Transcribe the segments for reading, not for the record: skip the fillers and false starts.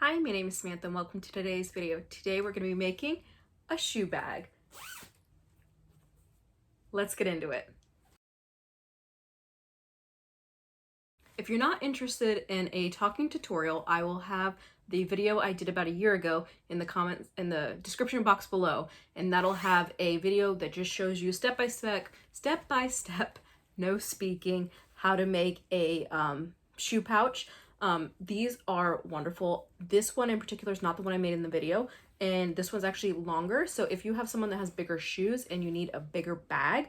Hi, my name is Samantha and welcome to today's video. Today we're going to be making a shoe bag. Let's get into it. If you're not interested in a talking tutorial, I will have the video I did about a year ago in the comments in the description box below, and that'll have a video that just shows you step by step, no speaking, how to make a shoe pouch. These are wonderful. This one in particular is not the one I made in the video, and this one's actually longer. So if you have someone that has bigger shoes and you need a bigger bag,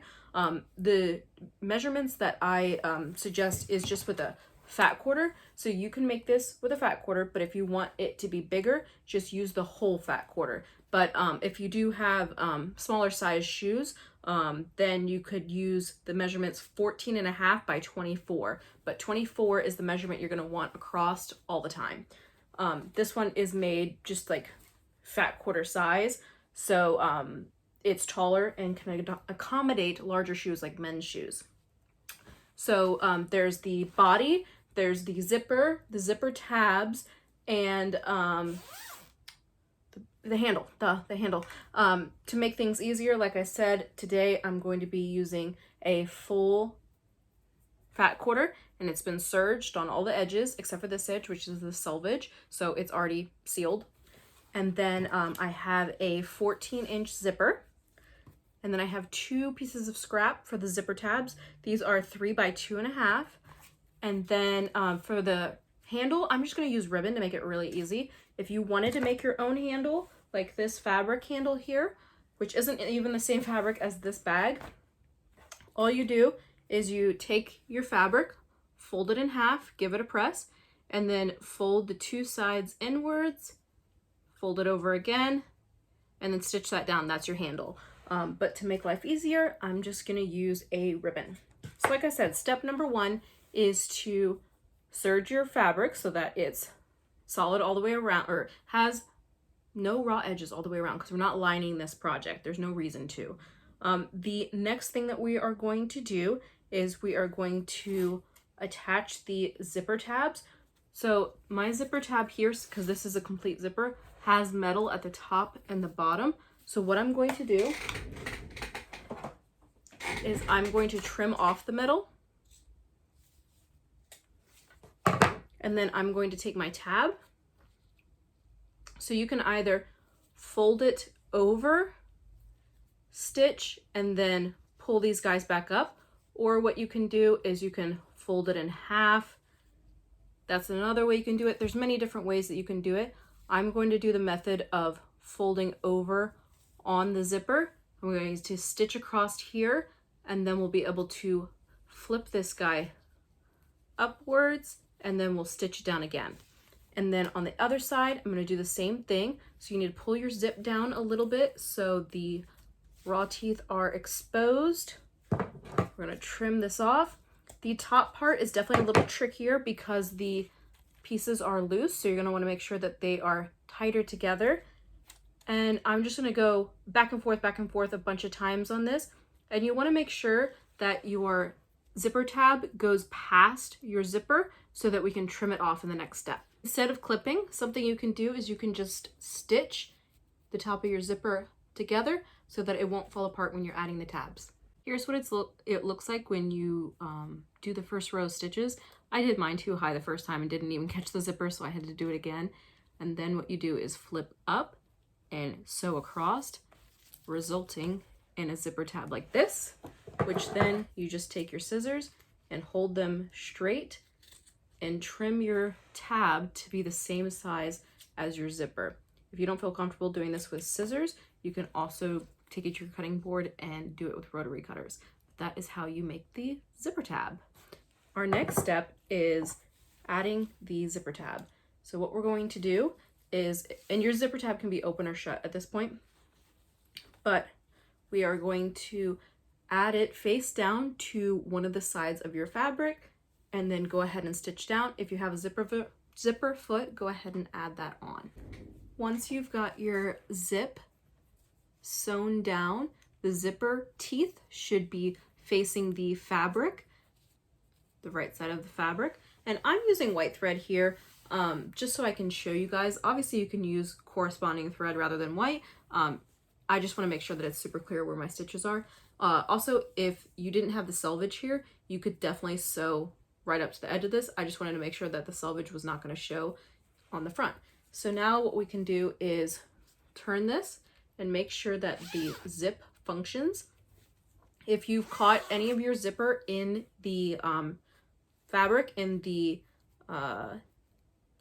the measurements that I suggest is just with a fat quarter. So you can make this with a fat quarter, but if you want it to be bigger, just use the whole fat quarter. But if you do have smaller size shoes, then you could use the measurements 14.5 by 24, but 24 is the measurement you're going to want across all the time. This one is made just like fat quarter size, so it's taller and can accommodate larger shoes like men's shoes. So there's the body, there's the zipper tabs, and the handle. To make things easier, like I said, today I'm going to be using a full fat quarter, and it's been serged on all the edges except for this edge, which is the selvage, so it's already sealed. And then I have a 14-inch zipper, and then I have 2 pieces of scrap for the zipper tabs. These are 3 by 2.5, and then for the handle, I'm just going to use ribbon to make it really easy. If you wanted to make your own handle, like this fabric handle here, which isn't even the same fabric as this bag, all you do is you take your fabric, fold it in half, give it a press, and then fold the 2 sides inwards, fold it over again, and then stitch that down. That's your handle. But to make life easier, I'm just gonna use a ribbon. So like I said, step number 1 is to serge your fabric so that it's solid all the way around, or has no raw edges all the way around, because we're not lining this project. There's no reason to. The next thing that we are going to do is we are going to attach the zipper tabs. So my zipper tab here, because this is a complete zipper, has metal at the top and the bottom. So what I'm going to do is I'm going to trim off the metal, and then I'm going to take my tab. So you can either fold it over, stitch, and then pull these guys back up, or what you can do is you can fold it in half. That's another way you can do it. There's many different ways that you can do it. I'm going to do the method of folding over on the zipper. I'm going to stitch across here, and then we'll be able to flip this guy upwards, and then we'll stitch it down again. And then on the other side, I'm going to do the same thing. So you need to pull your zip down a little bit so the raw teeth are exposed. We're going to trim this off. The top part is definitely a little trickier because the pieces are loose, so you're going to want to make sure that they are tighter together. And I'm just going to go back and forth a bunch of times on this. And you want to make sure that your zipper tab goes past your zipper so that we can trim it off in the next step. Instead of clipping, something you can do is you can just stitch the top of your zipper together so that it won't fall apart when you're adding the tabs. Here's what it looks like when you do the first row of stitches. I did mine too high the first time and didn't even catch the zipper, so I had to do it again. And then what you do is flip up and sew across, resulting in a zipper tab like this, which then you just take your scissors and hold them straight and trim your tab to be the same size as your zipper. If you don't feel comfortable doing this with scissors, you can also take it to your cutting board and do it with rotary cutters. That is how you make the zipper tab. Our next step is adding the zipper tab. So what we're going to do is, and your zipper tab can be open or shut at this point, but we are going to add it face down to one of the sides of your fabric, and then go ahead and stitch down. If you have a zipper foot, go ahead and add that on. Once you've got your zip sewn down, the zipper teeth should be facing the fabric, the right side of the fabric. And I'm using white thread here. just so I can show you guys. Obviously you can use corresponding thread rather than white. I just want to make sure that it's super clear where my stitches are. Also, if you didn't have the selvage here, you could definitely sew right up to the edge of this. I just wanted to make sure that the selvage was not going to show on the front. So now what we can do is turn this and make sure that the zip functions. If you've caught any of your zipper in the fabric, in the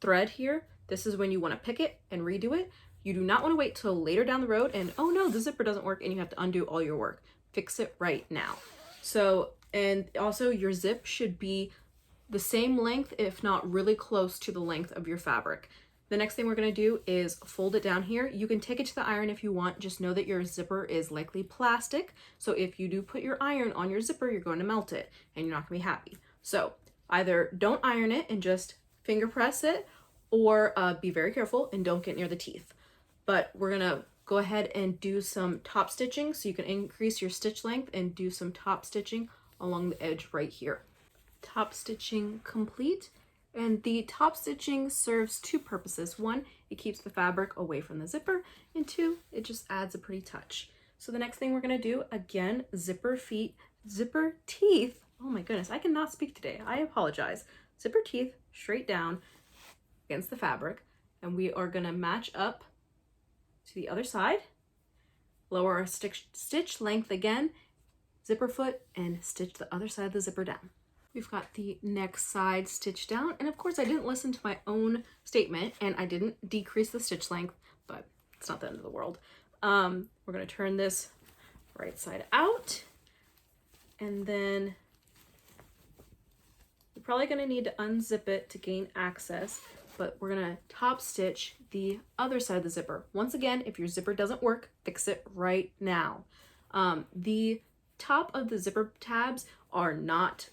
thread here, this is when you want to pick it and redo it. You do not want to wait till later down the road and, oh no, the zipper doesn't work, and you have to undo all your work. Fix it right now. So, and also your zip should be the same length, if not really close to the length of your fabric. The next thing we're going to do is fold it down here. You can take it to the iron if you want. Just know that your zipper is likely plastic. So if you do put your iron on your zipper, you're going to melt it and you're not going to be happy. So either don't iron it and just finger press it, or be very careful and don't get near the teeth. But we're going to go ahead and do some top stitching so you can increase your stitch length and do some top stitching along the edge right here. Top stitching complete. And the top stitching serves two purposes. One, it keeps the fabric away from the zipper, and two, it just adds a pretty touch. So the next thing we're going to do, again, zipper teeth. Oh my goodness, I cannot speak today. I apologize. Zipper teeth straight down against the fabric, and we are going to match up to the other side, lower our stitch length again, zipper foot, and stitch the other side of the zipper down. We've got the next side stitched down, and of course I didn't listen to my own statement and I didn't decrease the stitch length, but it's not the end of the world. We're going to turn this right side out, and then you're probably going to need to unzip it to gain access, but we're going to top stitch the other side of the zipper. Once again, if your zipper doesn't work, fix it right now. The top of the zipper tabs are not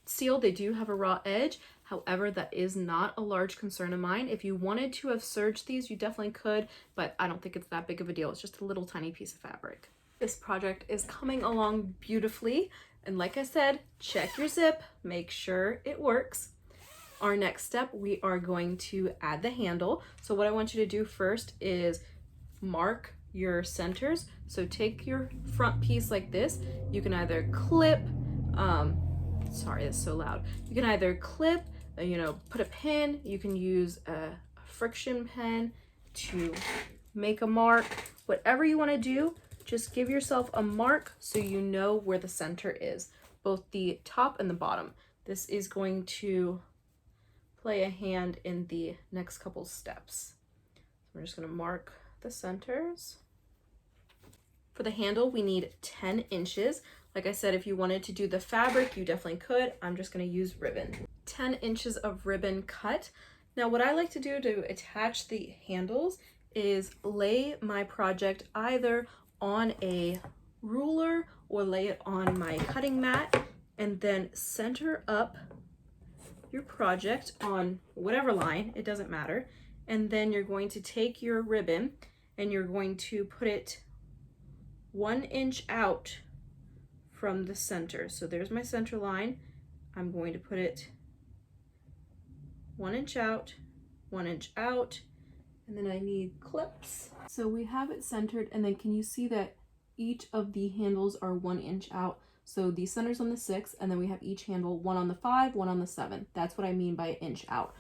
sealed. They do have a raw edge. However, that is not a large concern of mine. If you wanted to have serged these, you definitely could, but I don't think it's that big of a deal. It's just a little tiny piece of fabric. This project is coming along beautifully. And like I said, check your zip, make sure it works. Our next step, we are going to add the handle. So what I want you to do first is mark your centers. So take your front piece like this. You can either clip, sorry, it's so loud. You can either clip, put a pin. You can use a friction pen to make a mark. Whatever you want to do, just give yourself a mark so you know where the center is, both the top and the bottom. This is going to play a hand in the next couple steps. So we're just going to mark the centers. For the handle, we need 10 inches. Like I said, if you wanted to do the fabric, you definitely could. I'm just going to use ribbon. 10 inches of ribbon cut. Now, what I like to do to attach the handles is lay my project either on a ruler or lay it on my cutting mat, and then center up your project on whatever line, it doesn't matter. And then you're going to take your ribbon and you're going to put it 1 inch out from the center. So there's my center line. I'm going to put it 1 inch out, 1 inch out, and then I need clips. So we have it centered, and then can you see that each of the handles are 1 inch out? So the center's on the 6, and then we have each handle, one on the 5, one on the 7. That's what I mean by inch out.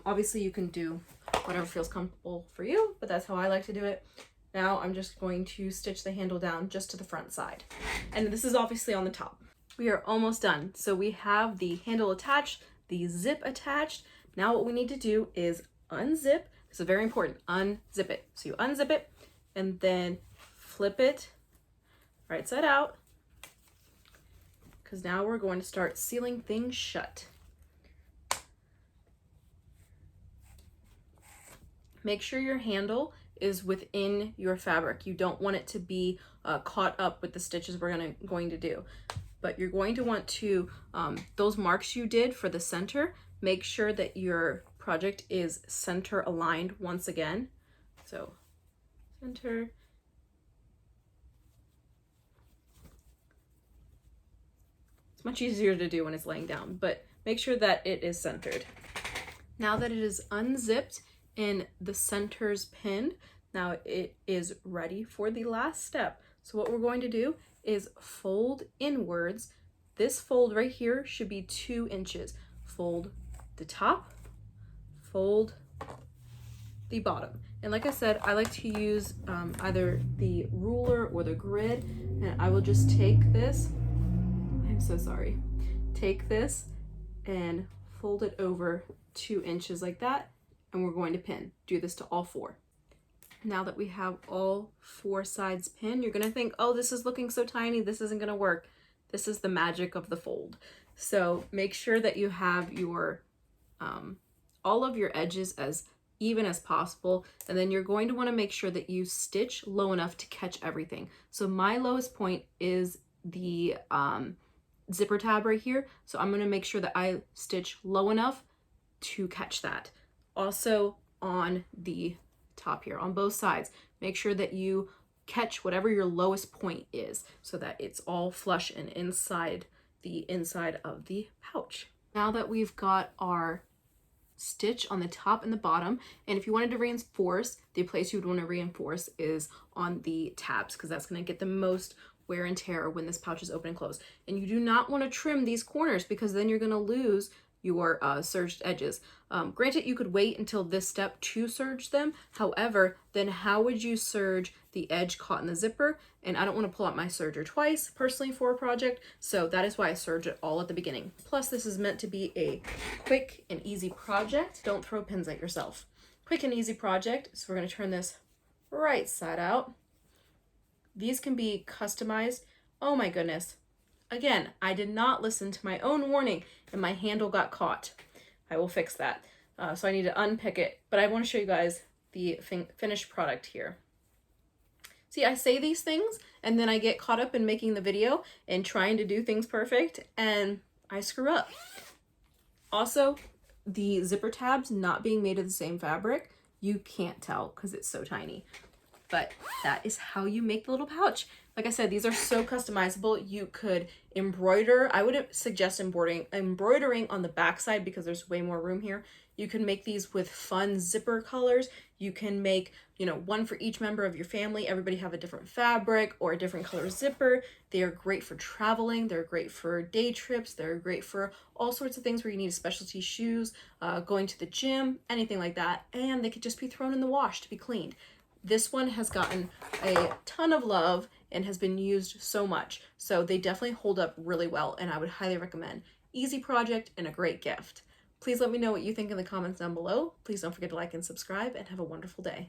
Obviously you can do whatever feels comfortable for you, but that's how I like to do it. Now I'm just going to stitch the handle down just to the front side. And this is obviously on the top. We are almost done. So we have the handle attached, the zip attached. Now what we need to do is unzip. This is very important, unzip it. So you unzip it and then flip it right side out, because now we're going to start sealing things shut. Make sure your handle is within your fabric. You don't want it to be caught up with the stitches we're going to do. But you're going to want to, those marks you did for the center, make sure that your project is center aligned once again. So center. It's much easier to do when it's laying down, but make sure that it is centered. Now that it is unzipped and the center's pinned, now it is ready for the last step. So what we're going to do is fold inwards. This fold right here should be 2 inches. Fold the top, fold the bottom. And like I said, I like to use either the ruler or the grid, and I will just take this, I'm so sorry, take this and fold it over 2 inches like that, and we're going to pin. Do this to all 4. Now that we have all 4 sides pinned, you're gonna think, oh, this is looking so tiny, this isn't gonna work. This is the magic of the fold. So make sure that you have your all of your edges as even as possible, and then you're going to want to make sure that you stitch low enough to catch everything. So my lowest point is the zipper tab right here, so I'm going to make sure that I stitch low enough to catch that. Also on the top here, on both sides, make sure that you catch whatever your lowest point is so that it's all flush and inside the inside of the pouch. Now that we've got our stitch on the top and the bottom, and if you wanted to reinforce, the place you would want to reinforce is on the tabs, because that's going to get the most wear and tear when this pouch is open and closed. And you do not want to trim these corners, because then you're going to lose your serged edges. Granted, you could wait until this step to serge them. However, then how would you serge the edge caught in the zipper? And I don't want to pull out my serger twice personally for a project, so that is why I serge it all at the beginning. Plus, this is meant to be a quick and easy project. Don't throw pins at yourself. Quick and easy project. So we're going to turn this right side out. These can be customized. Oh my goodness. Again, I did not listen to my own warning and my handle got caught. I will fix that. So I need to unpick it, but I want to show you guys the finished product here. See, I say these things and then I get caught up in making the video and trying to do things perfect, and I screw up. Also, the zipper tabs not being made of the same fabric, you can't tell because it's so tiny. But that is how you make the little pouch. Like I said, these are so customizable. You could embroider. I would suggest embroidering on the back side because there's way more room here. You can make these with fun zipper colors. You can make, one for each member of your family. Everybody have a different fabric or a different color zipper. They are great for traveling. They're great for day trips. They're great for all sorts of things where you need specialty shoes, going to the gym, anything like that. And they could just be thrown in the wash to be cleaned. This one has gotten a ton of love and has been used so much. So they definitely hold up really well, and I would highly recommend. Easy project and a great gift. Please let me know what you think in the comments down below. Please don't forget to like and subscribe, and have a wonderful day.